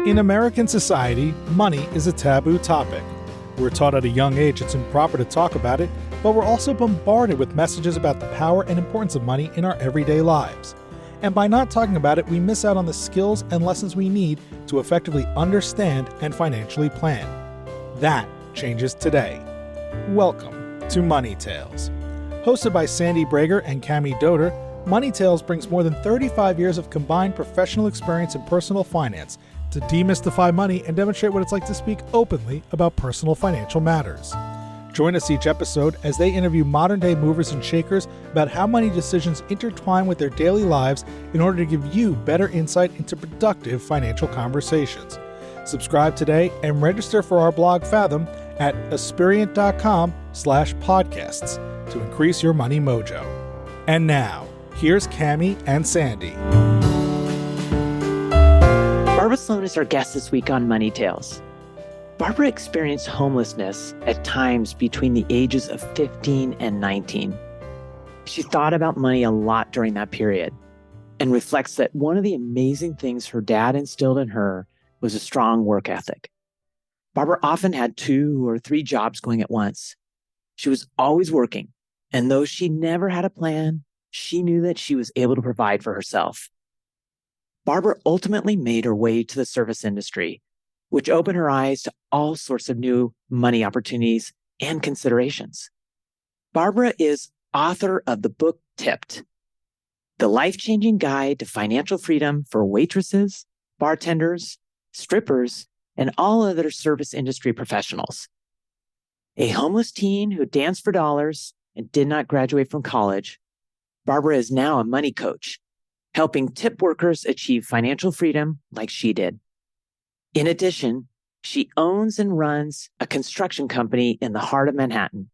In American society, money is a taboo topic. We're taught at a young age it's improper to talk about it, but we're also bombarded with messages about the power and importance of money in our everyday lives. And by not talking about it, we miss out on the skills and lessons we need to effectively understand and financially plan. That changes today. Welcome to Money Tales. Hosted by Sandy Brager and Cami Doder, Money Tales brings more than 35 years of combined professional experience in personal finance to demystify money and demonstrate what it's like to speak openly about personal financial matters. Join us each episode as they interview modern-day movers and shakers about how money decisions intertwine with their daily lives in order to give you better insight into productive financial conversations. Subscribe today and register for our blog Fathom at aspiriant.com/podcasts to increase your money mojo. And now, here's Cami and Sandy. Barbara Sloan is our guest this week on Money Tales. Barbara experienced homelessness at times between the ages of 15 and 19. She thought about money a lot during that period and reflects that one of the amazing things her dad instilled in her was a strong work ethic. Barbara often had 2 or 3 jobs going at once. She was always working, and though she never had a plan, she knew that she was able to provide for herself. Barbara ultimately made her way to the service industry, which opened her eyes to all sorts of new money opportunities and considerations. Barbara is author of the book Tipped, the life-changing guide to financial freedom for waitresses, bartenders, strippers, and all other service industry professionals. A homeless teen who danced for dollars and did not graduate from college, Barbara is now a money coach, helping tip workers achieve financial freedom like she did. In addition, she owns and runs a construction company in the heart of Manhattan.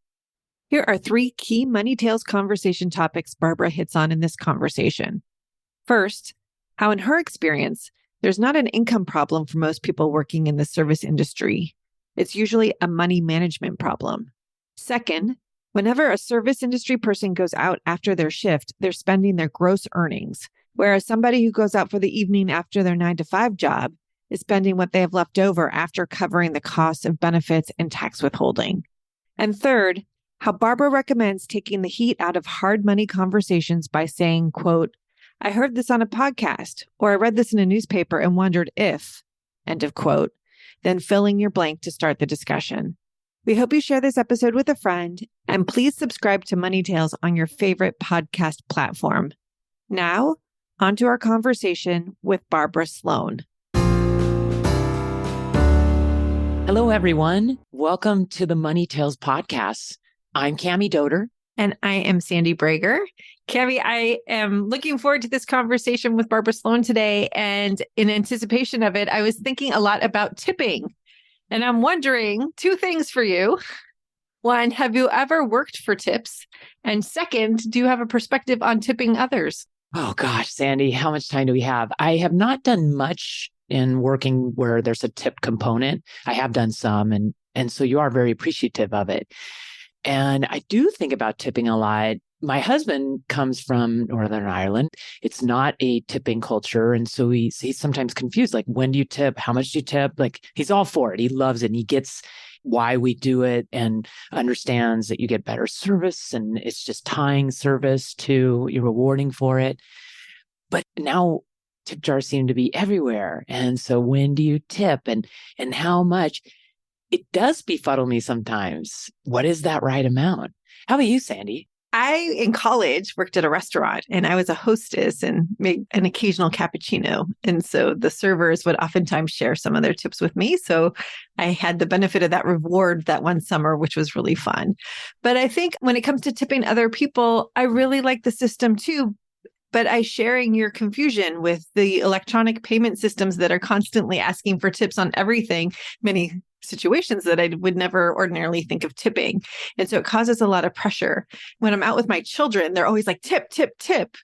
Here are 3 key Money Tales conversation topics Barbara hits on in this conversation. First, how in her experience, there's not an income problem for most people working in the service industry. It's usually a money management problem. Second, whenever a service industry person goes out after their shift, they're spending their gross earnings, whereas somebody who goes out for the evening after their 9-to-5 job is spending what they have left over after covering the cost of benefits and tax withholding. And third, how Barbara recommends taking the heat out of hard money conversations by saying, quote, "I heard this on a podcast," or "I read this in a newspaper and wondered if," end of quote, then filling your blank to start the discussion. We hope you share this episode with a friend, and please subscribe to Money Tales on your favorite podcast platform. Now, on to our conversation with Barbara Sloan. Hello, everyone. Welcome to the Money Tales podcast. I'm Cami Doder. And I am Sandy Brager. Cami, I am looking forward to this conversation with Barbara Sloan today. And in anticipation of it, I was thinking a lot about tipping. And I'm wondering 2 things for you. 1, have you ever worked for tips? And second, do you have a perspective on tipping others? Oh gosh, Sandy, how much time do we have? I have not done much in working where there's a tip component. I have done some, and so you are very appreciative of it. And I do think about tipping a lot. My husband comes from Northern Ireland. It's not a tipping culture. And so he's sometimes confused, like, when do you tip? How much do you tip? Like, he's all for it. He loves it. And he gets why we do it and understands that you get better service and it's just tying service to you're rewarding for it. But now tip jars seem to be everywhere. And so when do you tip and how much? It does befuddle me sometimes. What is that right amount? How about you, Sandy? I, in college, worked at a restaurant and I was a hostess and made an occasional cappuccino. And so the servers would oftentimes share some of their tips with me. So I had the benefit of that reward that one summer, which was really fun. But I think when it comes to tipping other people, I really like the system too. But I sharing your confusion with the electronic payment systems that are constantly asking for tips on everything, many situations that I would never ordinarily think of tipping. And so it causes a lot of pressure. When I'm out with my children, they're always like, tip, tip, tip.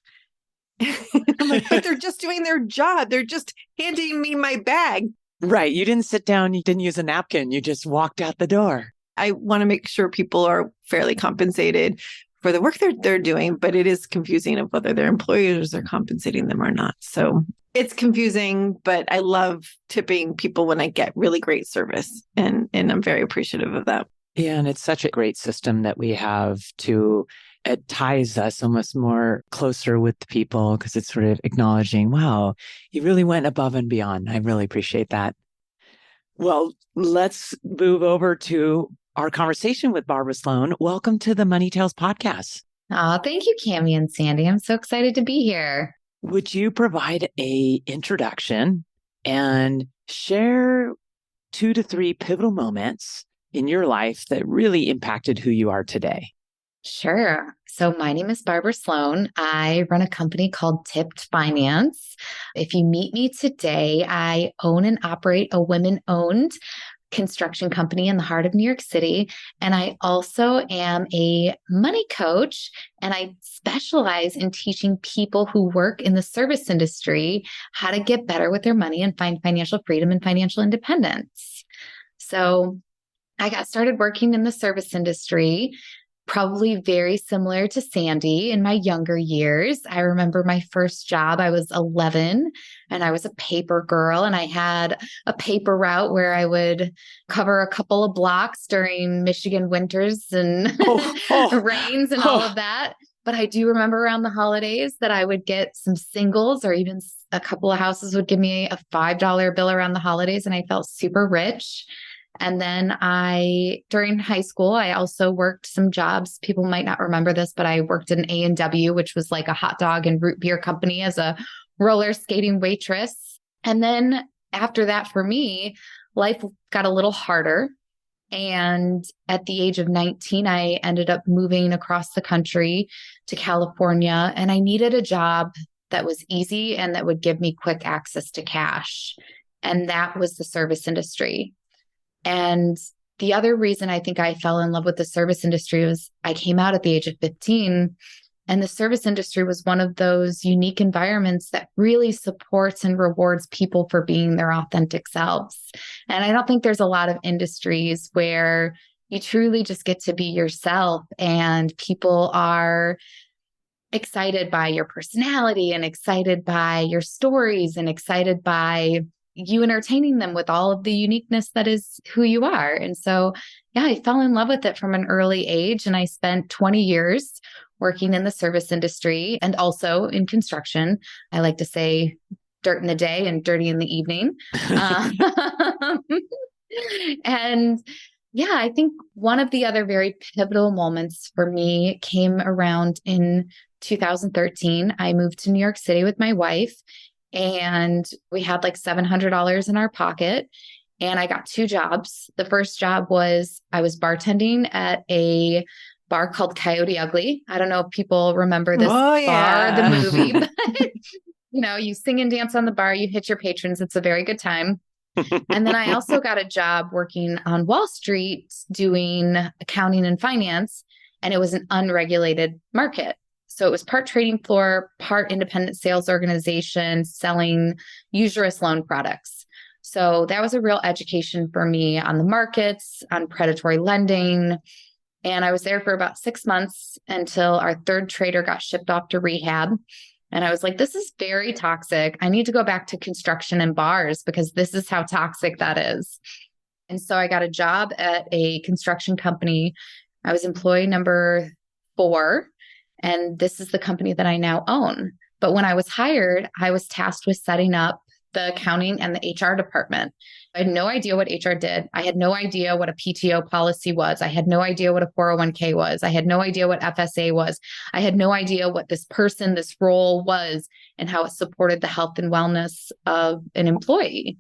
I'm like, but they're just doing their job. They're just handing me my bag. Right. You didn't sit down. You didn't use a napkin. You just walked out the door. I want to make sure people are fairly compensated for the work they're doing, but it is confusing of whether their employers are compensating them or not. So It's confusing, but I love tipping people when I get really great service. And I'm very appreciative of that. Yeah, and it's such a great system that we have it ties us almost more closer with the people because it's sort of acknowledging, wow, you really went above and beyond. I really appreciate that. Well, let's move over to our conversation with Barbara Sloan. Welcome to the Money Tales podcast. Oh, thank you, Cami and Sandy. I'm so excited to be here. Would you provide a introduction and share 2 to 3 pivotal moments in your life that really impacted who you are today? Sure. So my name is Barbara Sloan. I run a company called Tipped Finance. If you meet me today, I own and operate a women-owned construction company in the heart of New York City. And I also am a money coach, and I specialize in teaching people who work in the service industry how to get better with their money and find financial freedom and financial independence. So I got started working in the service industry, probably very similar to Sandy in my younger years. I remember my first job, I was 11 and I was a paper girl, and I had a paper route where I would cover a couple of blocks during Michigan winters and rains and all of that. But I do remember around the holidays that I would get some singles, or even a couple of houses would give me a $5 bill around the holidays, and I felt super rich. And then during high school, I also worked some jobs. People might not remember this, but I worked in A&W, which was like a hot dog and root beer company, as a roller skating waitress. And then after that, for me, life got a little harder. And at the age of 19, I ended up moving across the country to California, and I needed a job that was easy and that would give me quick access to cash. And that was the service industry. And the other reason I think I fell in love with the service industry was I came out at the age of 15, and the service industry was one of those unique environments that really supports and rewards people for being their authentic selves. And I don't think there's a lot of industries where you truly just get to be yourself, and people are excited by your personality and excited by your stories and excited by you entertaining them with all of the uniqueness that is who you are. And so, yeah, I fell in love with it from an early age. And I spent 20 years working in the service industry and also in construction. I like to say dirt in the day and dirty in the evening. And yeah, I think one of the other very pivotal moments for me came around in 2013. I moved to New York City with my wife, and we had like $700 in our pocket, and I got 2 jobs. The first job was I was bartending at a bar called Coyote Ugly. I don't know if people remember this bar, the movie, but you sing and dance on the bar, you hit your patrons. It's a very good time. And then I also got a job working on Wall Street doing accounting and finance, and it was an unregulated market. So it was part trading floor, part independent sales organization selling usurious loan products. So that was a real education for me on the markets, on predatory lending. And I was there for about 6 months until our third trader got shipped off to rehab. And I was like, this is very toxic. I need to go back to construction and bars because this is how toxic that is. And so I got a job at a construction company. I was employee number 4. And this is the company that I now own. But when I was hired, I was tasked with setting up the accounting and the HR department. I had no idea what HR did. I had no idea what a PTO policy was. I had no idea what a 401k was. I had no idea what FSA was. I had no idea what this role was and how it supported the health and wellness of an employee.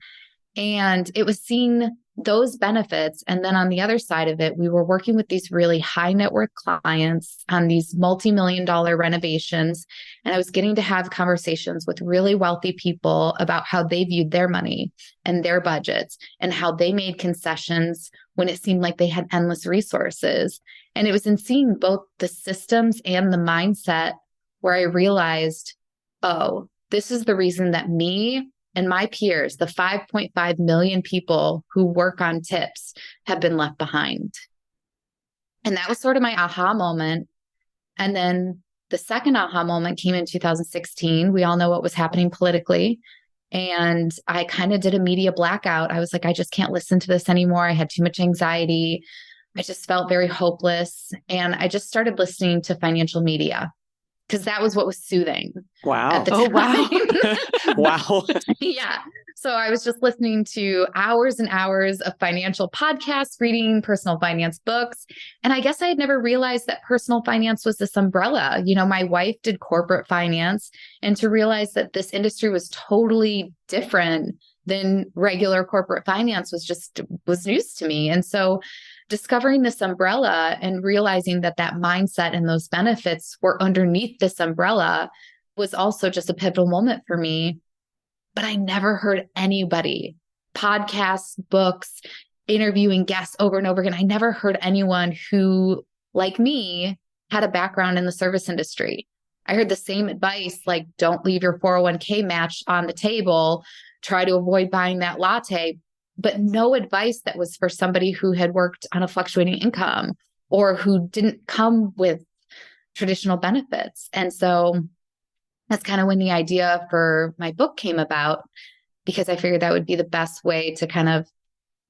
And it was seeing those benefits. And then on the other side of it, we were working with these really high net worth clients on these multi-million-dollar renovations. And I was getting to have conversations with really wealthy people about how they viewed their money and their budgets and how they made concessions when it seemed like they had endless resources. And it was in seeing both the systems and the mindset where I realized, oh, this is the reason that me and my peers, the 5.5 million people who work on tips, have been left behind. And that was sort of my aha moment. And then the second aha moment came in 2016. We all know what was happening politically. And I kind of did a media blackout. I was like, I just can't listen to this anymore. I had too much anxiety. I just felt very hopeless. And I just started listening to financial media because that was what was soothing Wow. at the Oh, time. wow. Wow. Yeah. So I was just listening to hours and hours of financial podcasts, reading personal finance books. And I guess I had never realized that personal finance was this umbrella. My wife did corporate finance, and to realize that this industry was totally different than regular corporate finance was news to me. And so discovering this umbrella and realizing that mindset and those benefits were underneath this umbrella was also just a pivotal moment for me. But I never heard anybody, podcasts, books, interviewing guests over and over again. I never heard anyone who, like me, had a background in the service industry. I heard the same advice, like don't leave your 401k match on the table, try to avoid buying that latte, but no advice that was for somebody who had worked on a fluctuating income or who didn't come with traditional benefits. And so that's kind of when the idea for my book came about, because I figured that would be the best way to kind of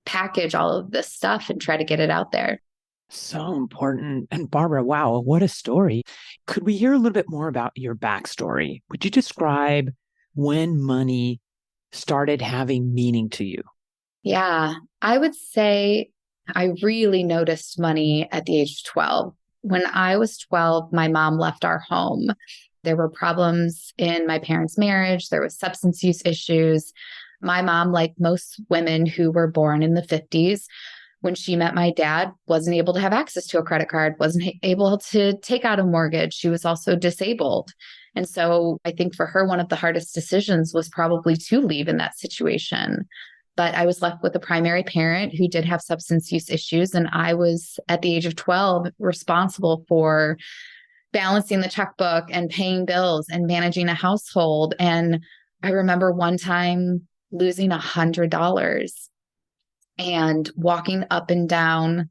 package all of this stuff and try to get it out there. So important. And Barbara, wow, what a story. Could we hear a little bit more about your backstory? Would you describe when money started having meaning to you? Yeah, I would say I really noticed money at the age of 12. When I was 12, my mom left our home. There were problems in my parents' marriage. There was substance use issues. My mom, like most women who were born in the 50s, when she met my dad, wasn't able to have access to a credit card, wasn't able to take out a mortgage. She was also disabled. And so I think for her, one of the hardest decisions was probably to leave in that situation. But I was left with a primary parent who did have substance use issues. And I was, at the age of 12, responsible for balancing the checkbook and paying bills and managing a household. And I remember one time losing $100 and walking up and down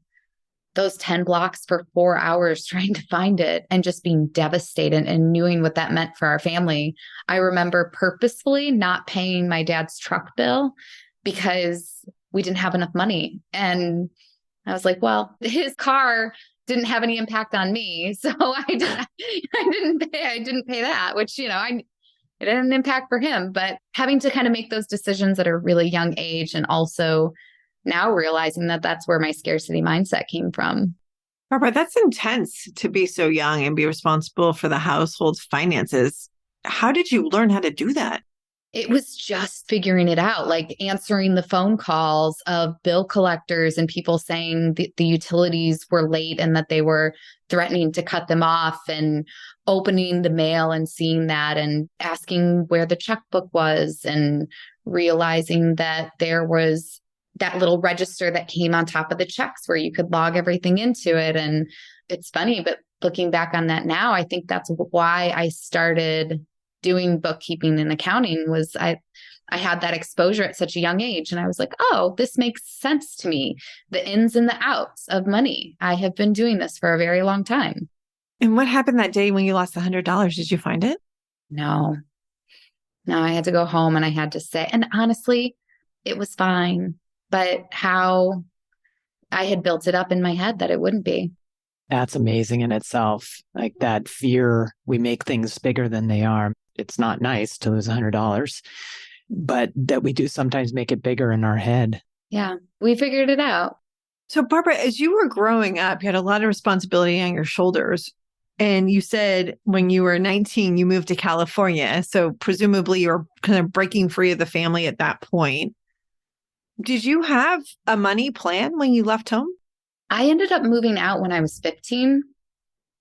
those 10 blocks for 4 hours trying to find it and just being devastated and knowing what that meant for our family. I remember purposefully not paying my dad's truck bill because we didn't have enough money. And I was like, well, his car didn't have any impact on me. So I didn't pay that, which, it had an impact for him. But having to kind of make those decisions at a really young age, and also now realizing that that's where my scarcity mindset came from. Barbara, that's intense to be so young and be responsible for the household's finances. How did you learn how to do that? It was just figuring it out, like answering the phone calls of bill collectors and people saying the utilities were late and that they were threatening to cut them off, and opening the mail and seeing that and asking where the checkbook was, and realizing that there was that little register that came on top of the checks where you could log everything into it. And it's funny, but looking back on that now, I think that's why I started doing bookkeeping and accounting. Was I had that exposure at such a young age, and I was like, oh, this makes sense to me. The ins and the outs of money. I have been doing this for a very long time. And what happened that day when you lost $100? Did you find it? No, I had to go home and I had to say, and honestly, it was fine. But how I had built it up in my head that it wouldn't be. That's amazing in itself. Like that fear, we make things bigger than they are. It's not nice to lose $100, but that we do sometimes make it bigger in our head. Yeah, we figured it out. So Barbara, as you were growing up, you had a lot of responsibility on your shoulders. And you said when you were 19, you moved to California. So presumably you're kind of breaking free of the family at that point. Did you have a money plan when you left home? I ended up moving out when I was 15.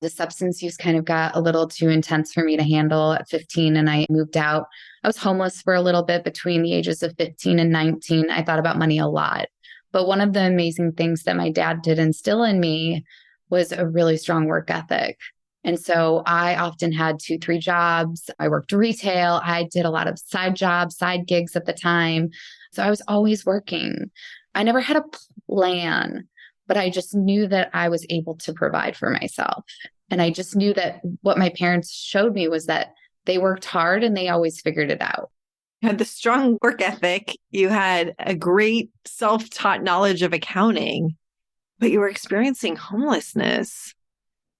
The substance use kind of got a little too intense for me to handle at 15, and I moved out. I was homeless for a little bit between the ages of 15 and 19. I thought about money a lot. But one of the amazing things that my dad did instill in me was a really strong work ethic. And so I often had 2-3 jobs. I worked retail. I did a lot of side jobs, side gigs at the time. So I was always working. I never had a plan, but I just knew that I was able to provide for myself. And I just knew that what my parents showed me was that they worked hard and they always figured it out. You had the strong work ethic. You had a great self-taught knowledge of accounting, but you were experiencing homelessness.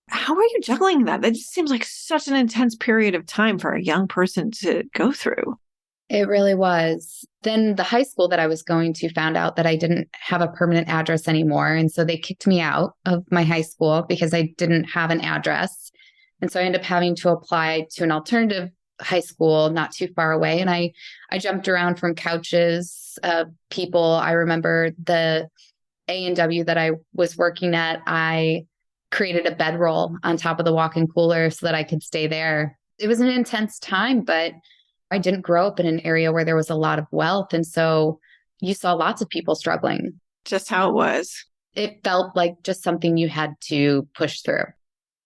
How are you juggling that? That just seems like such an intense period of time for a young person to go through. It really was. Then the high school that I was going to found out that I didn't have a permanent address anymore. And so they kicked me out of my high school because I didn't have an address. And so I ended up having to apply to an alternative high school not too far away. And I jumped around from couches of people. I remember the A&W that I was working at, I created a bedroll on top of the walk-in cooler so that I could stay there. It was an intense time, but I didn't grow up in an area where there was a lot of wealth. And so you saw lots of people struggling. Just how it was. It felt like just something you had to push through.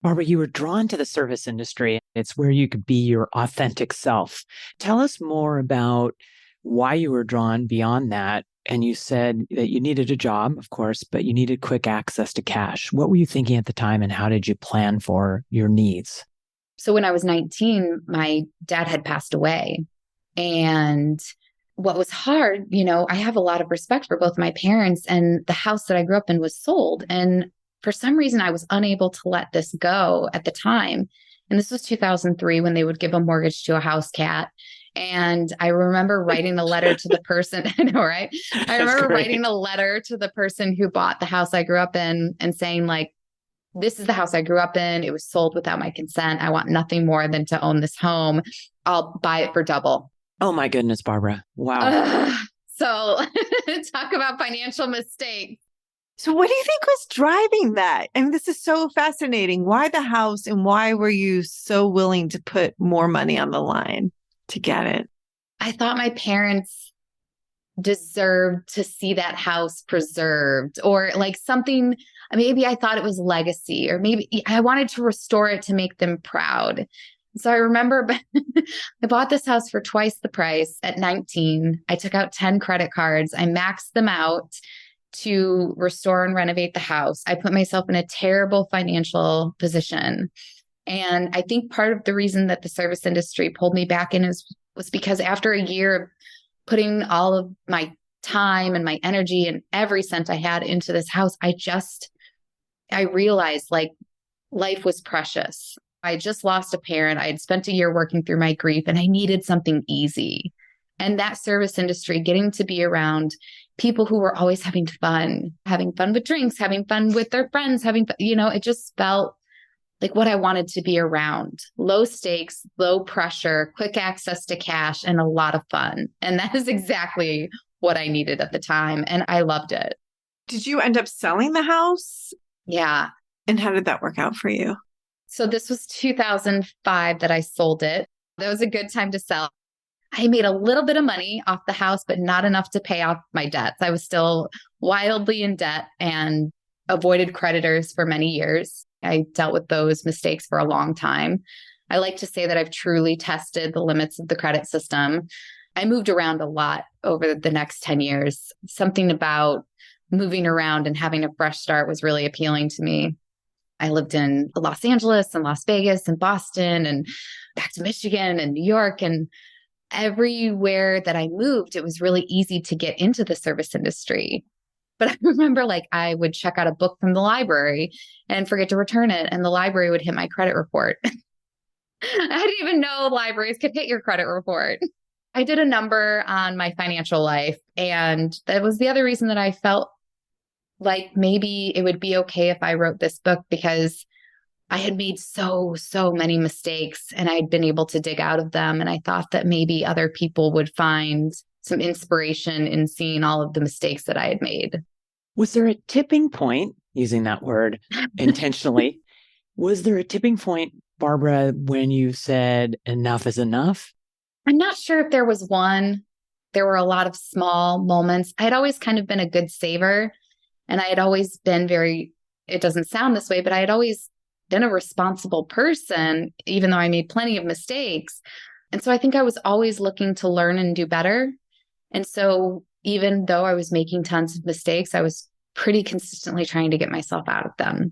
Barbara, you were drawn to the service industry. It's where you could be your authentic self. Tell us more about why you were drawn beyond that. And you said that you needed a job, of course, but you needed quick access to cash. What were you thinking at the time, and how did you plan for your needs? So when I was 19, my dad had passed away. And what was hard, I have a lot of respect for both my parents, and the house that I grew up in was sold. And for some reason, I was unable to let this go at the time. And this was 2003 when they would give a mortgage to a house cat. And I remember writing a letter to the person, I know, right? I remember writing a letter to the person who bought the house I grew up in and saying, like, this is the house I grew up in. It was sold without my consent. I want nothing more than to own this home. I'll buy it for double. Oh my goodness, Barbara. Wow. So talk about financial mistakes. So what do you think was driving that? I mean, this is so fascinating. Why the house, and why were you so willing to put more money on the line to get it? I thought my parents deserved to see that house preserved, or like something. Maybe I thought it was legacy, or maybe I wanted to restore it to make them proud. So I remember I bought this house for twice the price at 19. I took out 10 credit cards. I maxed them out to restore and renovate the house. I put myself in a terrible financial position. And I think part of the reason that the service industry pulled me back in was because after a year of putting all of my time and my energy and every cent I had into this house, I realized like life was precious. I just lost a parent. I had spent a year working through my grief, and I needed something easy. And that service industry, getting to be around people who were always having fun with drinks, having fun with their friends, it just felt like what I wanted to be around. Low stakes, low pressure, quick access to cash, and a lot of fun. And that is exactly what I needed at the time. And I loved it. Did you end up selling the house? Yeah. And how did that work out for you? So this was 2005 that I sold it. That was a good time to sell. I made a little bit of money off the house, but not enough to pay off my debts. I was still wildly in debt and avoided creditors for many years. I dealt with those mistakes for a long time. I like to say that I've truly tested the limits of the credit system. I moved around a lot over the next 10 years. Something about moving around and having a fresh start was really appealing to me. I lived in Los Angeles and Las Vegas and Boston and back to Michigan and New York. And everywhere that I moved, it was really easy to get into the service industry. But I remember I would check out a book from the library and forget to return it. And the library would hit my credit report. I didn't even know libraries could hit your credit report. I did a number on my financial life. And that was the other reason that I felt like maybe it would be okay if I wrote this book, because I had made so many mistakes and I'd been able to dig out of them. And I thought that maybe other people would find some inspiration in seeing all of the mistakes that I had made. Was there a tipping point, using that word intentionally? Was there a tipping point, Barbara, when you said enough is enough? I'm not sure if there was one. There were a lot of small moments. I had always kind of been a good saver. And I had always been it doesn't sound this way, but I had always been a responsible person, even though I made plenty of mistakes. And so I think I was always looking to learn and do better. And so even though I was making tons of mistakes, I was pretty consistently trying to get myself out of them.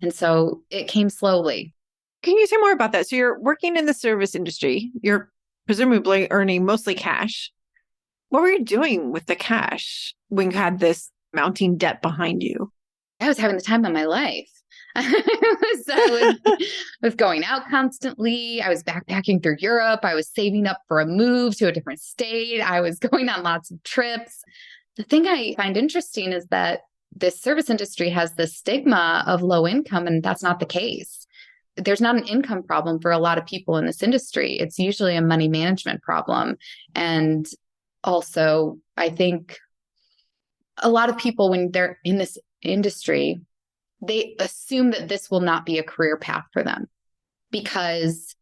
And so it came slowly. Can you say more about that? So you're working in the service industry. You're presumably earning mostly cash. What were you doing with the cash when you had this mounting debt behind you? I was having the time of my life. I was going out constantly. I was backpacking through Europe. I was saving up for a move to a different state. I was going on lots of trips. The thing I find interesting is that this service industry has this stigma of low income, and that's not the case. There's not an income problem for a lot of people in this industry. It's usually a money management problem. And also, I think a lot of people, when they're in this industry, they assume that this will not be a career path for them because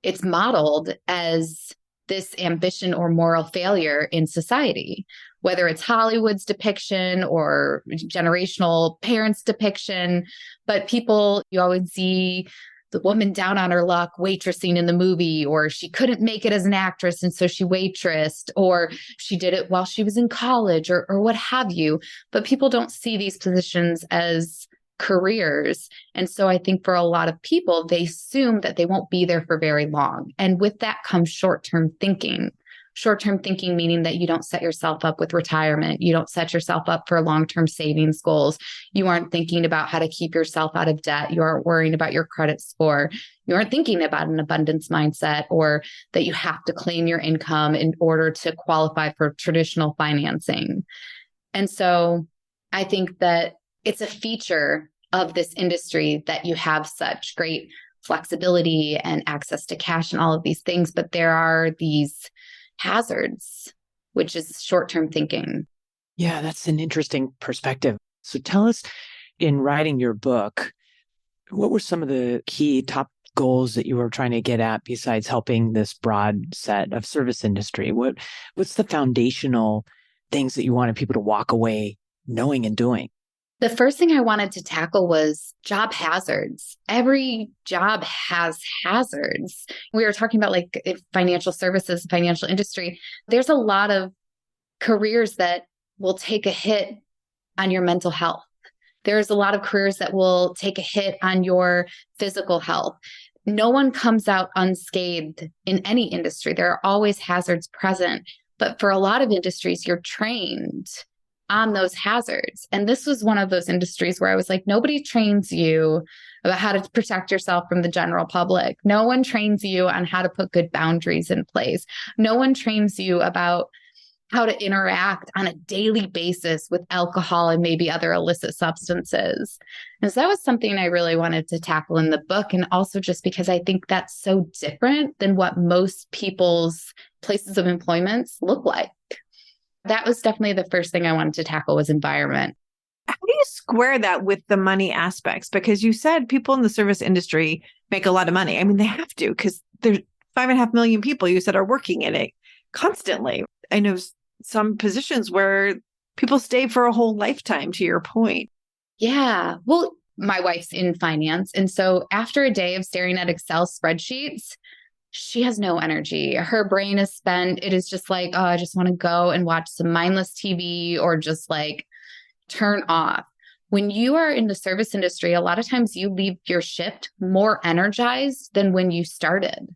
it's modeled as this ambition or moral failure in society, whether it's Hollywood's depiction or generational parents' depiction. But people, you always see the woman down on her luck waitressing in the movie, or she couldn't make it as an actress and so she waitressed, or she did it while she was in college, or what have you. But people don't see these positions as careers. And so I think for a lot of people, they assume that they won't be there for very long. And with that comes short-term thinking. Short-term thinking, meaning that you don't set yourself up with retirement. You don't set yourself up for long-term savings goals. You aren't thinking about how to keep yourself out of debt. You aren't worrying about your credit score. You aren't thinking about an abundance mindset or that you have to claim your income in order to qualify for traditional financing. And so I think that it's a feature of this industry that you have such great flexibility and access to cash and all of these things. But there are these hazards, which is short-term thinking. Yeah, that's an interesting perspective. So tell us, in writing your book, what were some of the key top goals that you were trying to get at besides helping this broad set of service industry? What's the foundational things that you wanted people to walk away knowing and doing? The first thing I wanted to tackle was job hazards. Every job has hazards. We were talking about like financial services, financial industry. There's a lot of careers that will take a hit on your mental health. There's a lot of careers that will take a hit on your physical health. No one comes out unscathed in any industry. There are always hazards present. But for a lot of industries, you're trained on those hazards. And this was one of those industries where I was like, nobody trains you about how to protect yourself from the general public. No one trains you on how to put good boundaries in place. No one trains you about how to interact on a daily basis with alcohol and maybe other illicit substances. And so that was something I really wanted to tackle in the book. And also just because I think that's so different than what most people's places of employment look like. That was definitely the first thing I wanted to tackle was environment. How do you square that with the money aspects? Because you said people in the service industry make a lot of money. I mean, they have to because there's 5.5 million people you said are working in it constantly. I know some positions where people stay for a whole lifetime, to your point. Yeah. Well, my wife's in finance. And so after a day of staring at Excel spreadsheets, she has no energy. Her brain is spent. It is just like, oh, I just want to go and watch some mindless TV or just like turn off. When you are in the service industry, a lot of times you leave your shift more energized than when you started.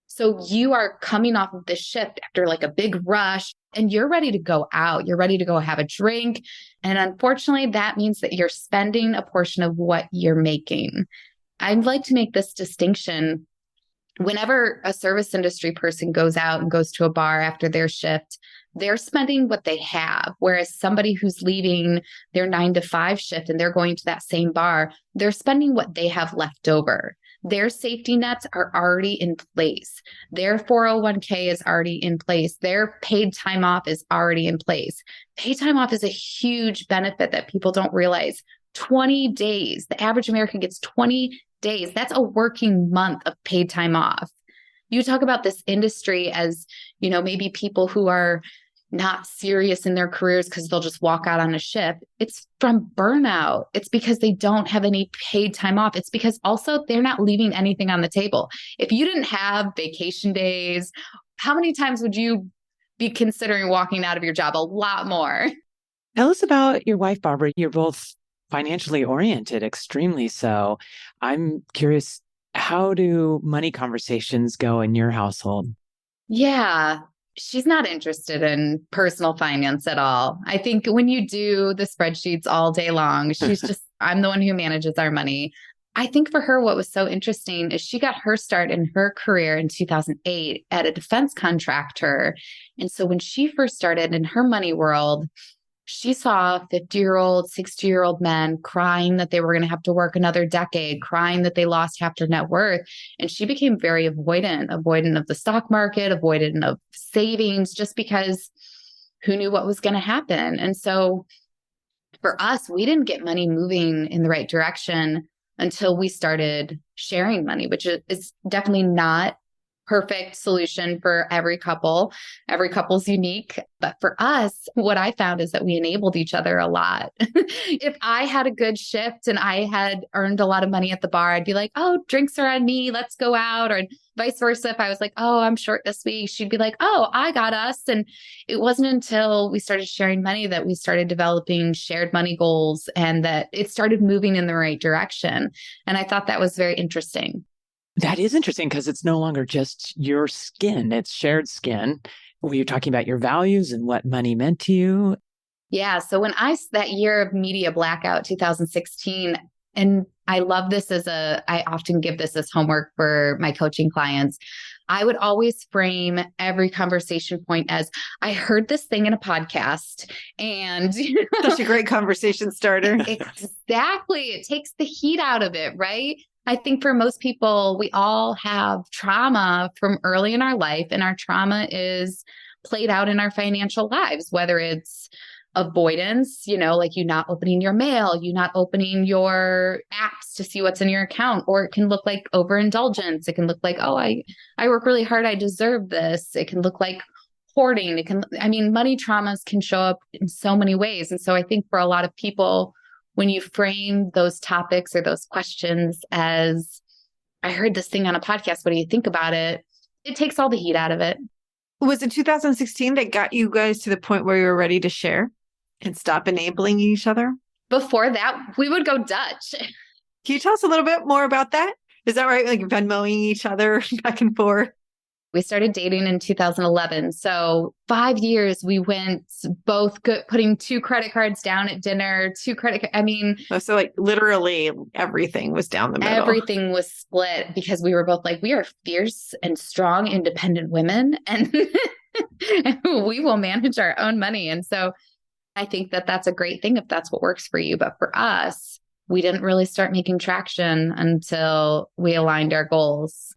So you are coming off of this shift after like a big rush and you're ready to go out. You're ready to go have a drink. And unfortunately, that means that you're spending a portion of what you're making. I'd like to make this distinction. Whenever a service industry person goes out and goes to a bar after their shift, they're spending what they have. Whereas somebody who's leaving their 9 to 5 shift and they're going to that same bar, they're spending what they have left over. Their safety nets are already in place. Their 401k is already in place. Their paid time off is already in place. Paid time off is a huge benefit that people don't realize. 20 days. The average American gets 20 days. That's a working month of paid time off. You talk about this industry as, you know, maybe people who are not serious in their careers because they'll just walk out on a shift. It's from burnout. It's because they don't have any paid time off. It's because also they're not leaving anything on the table. If you didn't have vacation days, how many times would you be considering walking out of your job? A lot more. Tell us about your wife, Barbara. You're both financially oriented, extremely so. I'm curious, how do money conversations go in your household? Yeah, she's not interested in personal finance at all. I think when you do the spreadsheets all day long, she's just, I'm the one who manages our money. I think for her, what was so interesting is she got her start in her career in 2008 at a defense contractor. And so when she first started in her money world, she saw 50-year-old, 60-year-old men crying that they were going to have to work another decade, crying that they lost half their net worth. And she became very avoidant of the stock market, avoidant of savings, just because who knew what was going to happen. And so for us, we didn't get money moving in the right direction until we started sharing money, which is definitely not perfect solution for every couple. Every couple's unique. But for us, what I found is that we enabled each other a lot. If I had a good shift and I had earned a lot of money at the bar, I'd be like, oh, drinks are on me. Let's go out. Or vice versa. If I was like, oh, I'm short this week, she'd be like, oh, I got us. And it wasn't until we started sharing money that we started developing shared money goals and that it started moving in the right direction. And I thought that was very interesting. That is interesting because it's no longer just your skin, it's shared skin. Were you talking about your values and what money meant to you? Yeah. So that year of media blackout, 2016, and I love this I often give this as homework for my coaching clients. I would always frame every conversation point as I heard this thing in a podcast and Such a great conversation starter. Exactly. It takes the heat out of it, right? I think for most people, we all have trauma from early in our life, and our trauma is played out in our financial lives, whether it's avoidance, like you not opening your mail, you not opening your apps to see what's in your account, or it can look like overindulgence. It can look like, oh, I work really hard. I deserve this. It can look like hoarding. Money traumas can show up in so many ways. And so I think for a lot of people, when you frame those topics or those questions as, I heard this thing on a podcast, what do you think about it? It takes all the heat out of it. Was it 2016 that got you guys to the point where you were ready to share and stop enabling each other? Before that, we would go Dutch. Can you tell us a little bit more about that? Is that right? Like Venmoing each other back and forth? We started dating in 2011. So 5 years we went both putting 2 credit cards down at dinner, So like literally everything was down the middle. Everything was split because we were both like, we are fierce and strong, independent women and we will manage our own money. And so I think that that's a great thing if that's what works for you. But for us, we didn't really start making traction until we aligned our goals.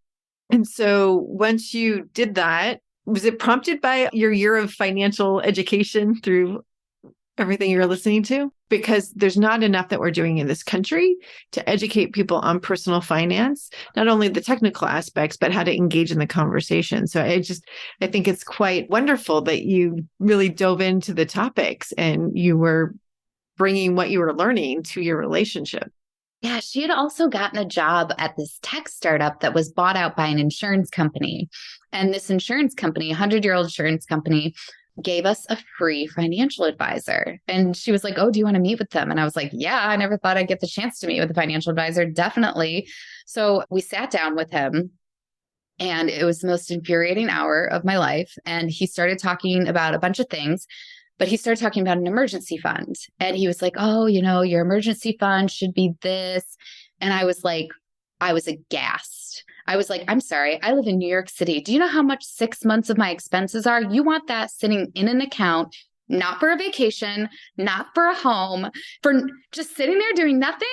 And so once you did that, was it prompted by your year of financial education through everything you're listening to? Because there's not enough that we're doing in this country to educate people on personal finance, not only the technical aspects, but how to engage in the conversation. So I think it's quite wonderful that you really dove into the topics and you were bringing what you were learning to your relationship. Yeah, she had also gotten a job at this tech startup that was bought out by an insurance company. And this insurance company, 100-year-old insurance company, gave us a free financial advisor. And she was like, oh, do you want to meet with them? And I was like, yeah, I never thought I'd get the chance to meet with a financial advisor. Definitely. So we sat down with him. And it was the most infuriating hour of my life. And he started talking about a bunch of things. But he started talking about an emergency fund. And he was like, oh, your emergency fund should be this. And I was aghast. I was like, I'm sorry, I live in New York City. Do you know how much 6 months of my expenses are? You want that sitting in an account, not for a vacation, not for a home, for just sitting there doing nothing?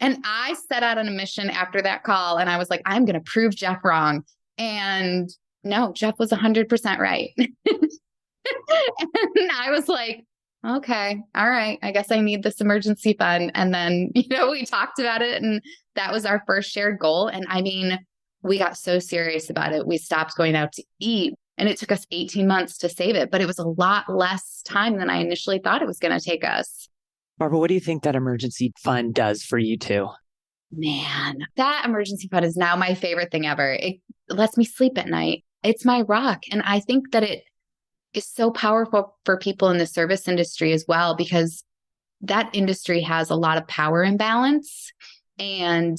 And I set out on a mission after that call. And I was like, I'm going to prove Jeff wrong. And no, Jeff was 100% right. And I was like, okay, all right, I guess I need this emergency fund. And then, we talked about it and that was our first shared goal. And we got so serious about it. We stopped going out to eat and it took us 18 months to save it, but it was a lot less time than I initially thought it was going to take us. Barbara, what do you think that emergency fund does for you two? Man, that emergency fund is now my favorite thing ever. It lets me sleep at night. It's my rock. And I think that it is so powerful for people in the service industry as well, because that industry has a lot of power imbalance. And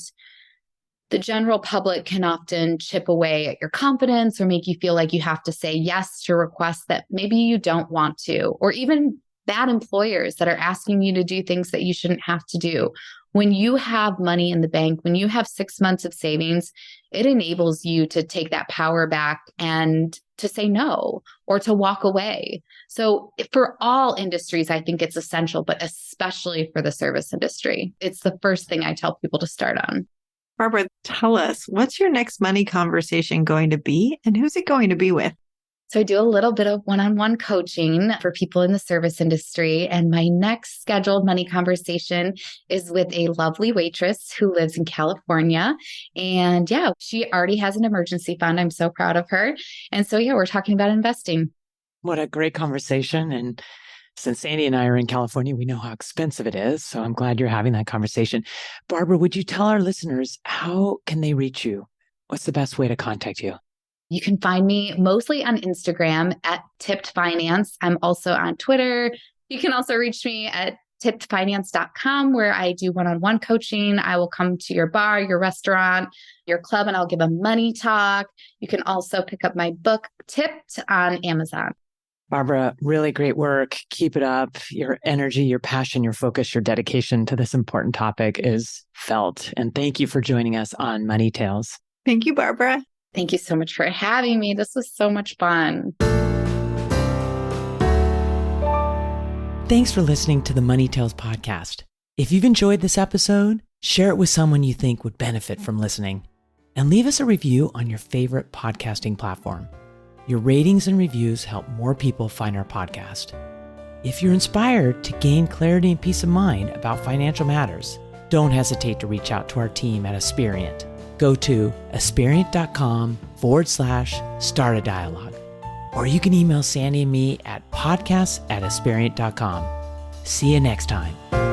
the general public can often chip away at your confidence or make you feel like you have to say yes to requests that maybe you don't want to, or even bad employers that are asking you to do things that you shouldn't have to do. When you have money in the bank, when you have 6 months of savings, it enables you to take that power back and to say no or to walk away. So for all industries, I think it's essential, but especially for the service industry. It's the first thing I tell people to start on. Barbara, tell us, what's your next money conversation going to be and who's it going to be with? So I do a little bit of one-on-one coaching for people in the service industry. And my next scheduled money conversation is with a lovely waitress who lives in California. And yeah, she already has an emergency fund. I'm so proud of her. And so yeah, we're talking about investing. What a great conversation. And since Sandy and I are in California, we know how expensive it is. So I'm glad you're having that conversation. Barbara, would you tell our listeners, how can they reach you? What's the best way to contact you? You can find me mostly on Instagram at Tipped Finance. I'm also on Twitter. You can also reach me at tippedfinance.com, where I do one-on-one coaching. I will come to your bar, your restaurant, your club, and I'll give a money talk. You can also pick up my book, Tipped, on Amazon. Barbara, really great work. Keep it up. Your energy, your passion, your focus, your dedication to this important topic is felt. And thank you for joining us on Money Tales. Thank you, Barbara. Thank you so much for having me. This was so much fun. Thanks for listening to the Money Tales podcast. If you've enjoyed this episode, share it with someone you think would benefit from listening. And leave us a review on your favorite podcasting platform. Your ratings and reviews help more people find our podcast. If you're inspired to gain clarity and peace of mind about financial matters, don't hesitate to reach out to our team at Aspirient. Go to aspirient.com/start a dialogue. Or you can email Sandy and me at podcasts@aspirient.com. See you next time.